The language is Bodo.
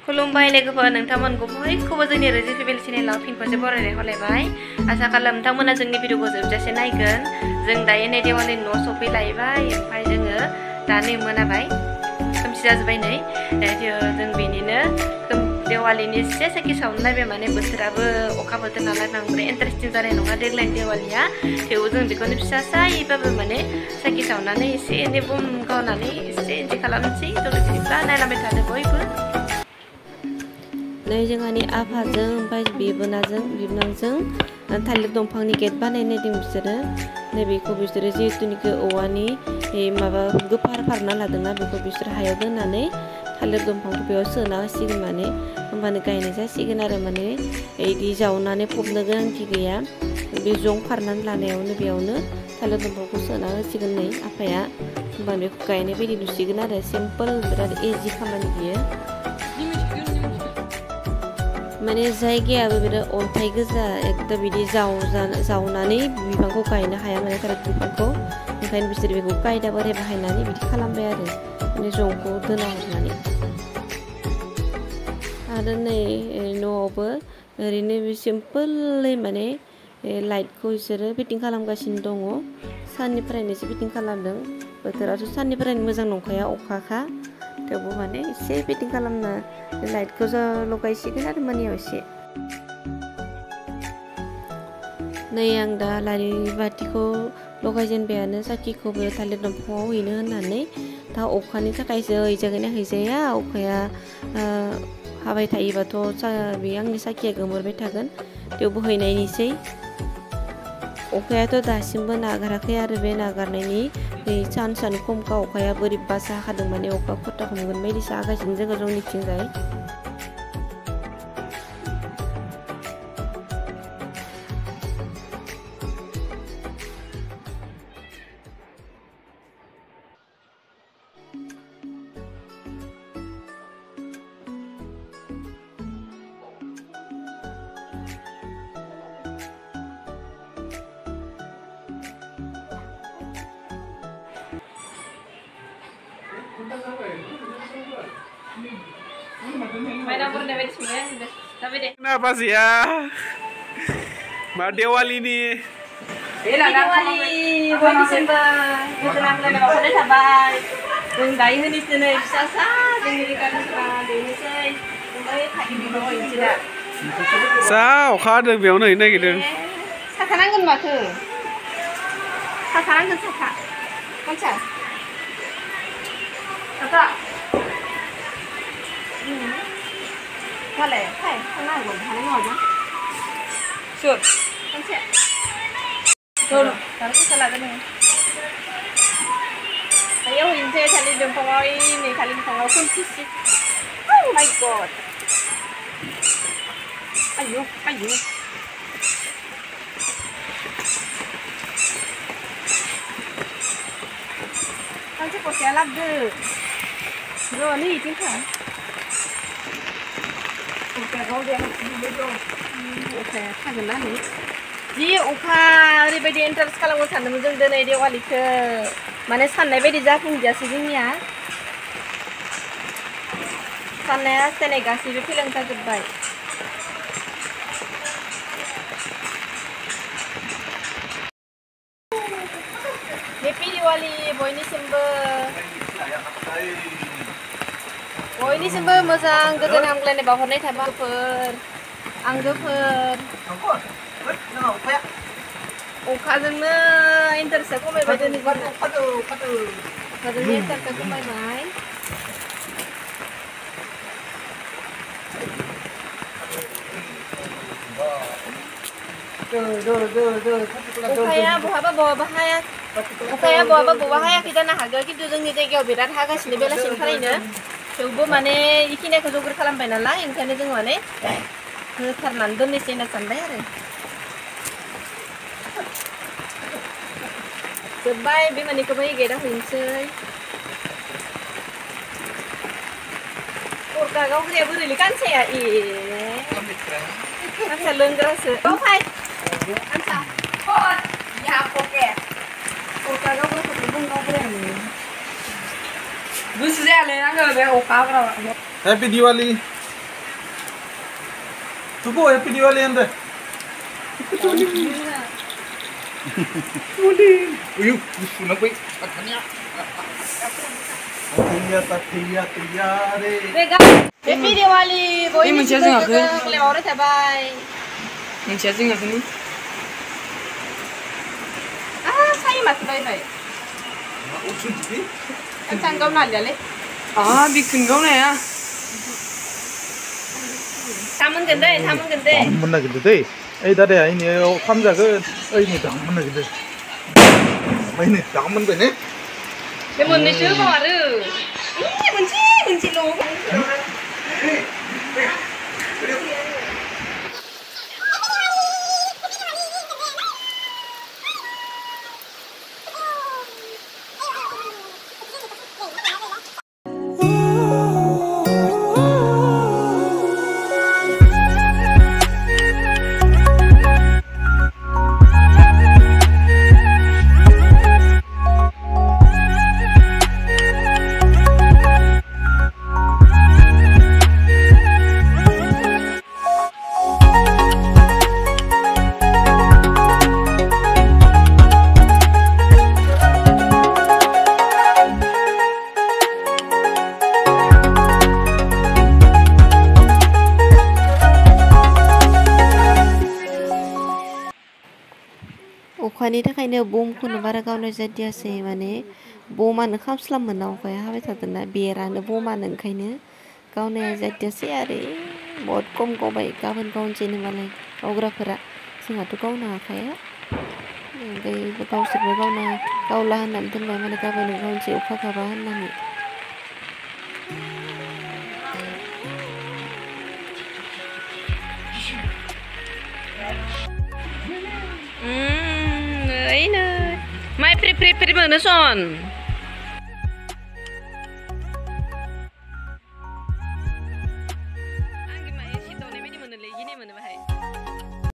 खुलुमबाय लोगोफोर नोंथांमोनखौ बयखौबो जोंनि रोजि फेमिलि चेनेलाव फिन खनसे बरायनाय हरलायबाय आसा खालाम नोंथांमोना जोंनि भिडिअखौ जोबजासे नायगोन जों दायो नै देवालिनि न' सफैलायबाय ओमफ्राय जोङो दा नै मोनाबाय खोमसि जाजोब्बाय नै जों बेनिनो देवालिनि एसे साखि सावनो नायबाय माने बोथोराबो अखा बोथोर नालाय बांद्राय इन्टारेस्टिं जानाय नङा देग्लायनि देवालिया थेवबो जों बेखौनो फिसा सायैबाबो माने साखि सावनानै एसे एनै बम गावनानै एसे एन्जय खालामनोसै थ' बिदिब्ला नायलांबाय थादो बयबो नै जोंहानि आफाजों ओमफ्राय बिबोनांजों थालिर दंफांनि गेट बानायनायदों बिसोरो नैबेखौ बिसोरो जिहेतुनिखि औवानि माबा गोफार फारना लादोंना बेखौ बिसोर हायाव दोननानै थालिर दंफांखौ बेयाव सोना होसिगोन माने होमबानो गायनाय जासिगोन आरो माने बिदि जावनानै फबनो गोनांथि गैया बे जं फारनानै लानायावनो बेयावनो थालिर दंफांखौ सोना होसिगोन नै आफाया होमबानो बेखौ गायनाय बायदि नुसिगोन आरो सिम्पोल बिराद इजि खामानि बियो माने जायगायाबो बिराद अन्थाइ गोजा एकदम बिदि जावनानै बिफांखौ गायनो हाया माने थालिर बिफांखौ ओंखायनो बिसोर बेखौ कायदा बोराय बाहायनानै बिदि खालामबाय आरो माने जंखौ दोना हरनानै आरो नै न'आवबो ओरैनो बे सिम्पोलै माने लाइटखौ बिसोरो फिटिं खालामगासिनो दङ साननिफ्रायनोसो फिटिं खालामदों बोथोराथ' साननिफ्रायनो मोजां नंखाया अखाखा थेवबो माने एसे फिटिं खालामना लाइटखौ लगायसिगोन आरो मोनायाव एसे नै आं दा लारि बाथिखौ लगायजेनबायानो साखिखौबो थालिर दंफाङाव हैनो होननानै दा अखानि थाखायसो हैजागोन ना हैजाया अखाया हाबाय थायोबाथ' बे आंनि साखिया गोमोरबाय थागोन थेवबो हैनायनिसै अखायाथ' दासिमबो नागाराखै आरो बे नागारनायनि सानसेयानो खमखा अखाया बोरैबासो हाखादों माने अखा खथा हमगोन बायदिसो हागासिनो जोङो जोंनिथिंजाय Kenapa sih ya? Mbak Dewali nih. Dewali, buat Desember, bertenang dan apa sabar. Undai ini sini sasa, ini kan ini sih, undai tadi di bawah ini tidak. Sao, ada biar ini gitu. Sasaran kan macam, sasaran kan sasa, macam, sasa. Boleh, hai, mana gua, mana ngồi nhá. Sure, con sẽ. Rồi, taruh ke salah ini. Ayo hince kali dempongoi ini kali dempongoi kunci sih. Oh my god. Ayo. Con sẽ có xe lắp được. Rồi đi chứ hả? Oke, hagen lah nih. Ji, oka oरैबायदि इन्टारेस्ट खालामनो सानदोंमोन जों दिनै देवालिखौ माने साननाय बायदि जाफुंजायासै जोंनिया साननाया दिनै गासैबो फेलें जाजोब्बाय हेपि दिवालि बयनिसिमबो मोजां गोजोन हामग्लायनाय बावहरनाय थाबाय आंगोफोर अखाजोंनो इन्टारेस्टआ खमायबाय दिनै अखाजोंनो इन्टारेस्टआ खमायबाय अखाया बहाबा हायाखै जानो हागौ खिन्थु जोंनि जायगायाव बिराद हागासिनो बेलासिनिफ्रायनो थेवबो माने इखिनिखौ जगार खालामबाय नालाय ओंखायनो जों माने होथारनानै दोननोसै होनना सानबाय आरो जोब्बाय बे मानिखौबो गेटआव हैनोसै अरका गावग्राया बोरैलै कानसाया कानसा लोंग्रासो गावहाय कानसा या पके अरका गावग्राखौथ' बुं गावग्रायानो गोसो जायालै आङो बे अखा हाग्रा Happy Diwali. Tuku happy Diwali anda. Uyuh, sudah pergi. Tiya re. Happy Diwali. Ini moncel tengah ke? Kelewar tabai. Moncel tengah ke ni? Ah, saya masih baik. Usun jadi. Kan kau nak lihat le. Ah, bikin kau ni ya? Tamun gede. Mana gitu deh. Tadi ini kamera ke? Ini mana gitu. Ini daman be ne? Dia mau ni siapa baru? Ini benci lo. अखानि थाखायनो बमखौनो बारा गावनाय जादियासै माने बमानो खामस्लाबमोना अखाया हाबाय थादोंना बेरानो बमानो ओंखायनो गावनाया जादियासै आरो बहुद खम गावबाय गाबोन गावनोसैनो मालाय गावग्राफोरा जोंहाथ' गावनो हाखाया ओमफ्राय गावसोरबो गावला होननानै दोनबाय माने गाबोन गावनोसै अखा गाबा होननानै Ini, mai pri mono son.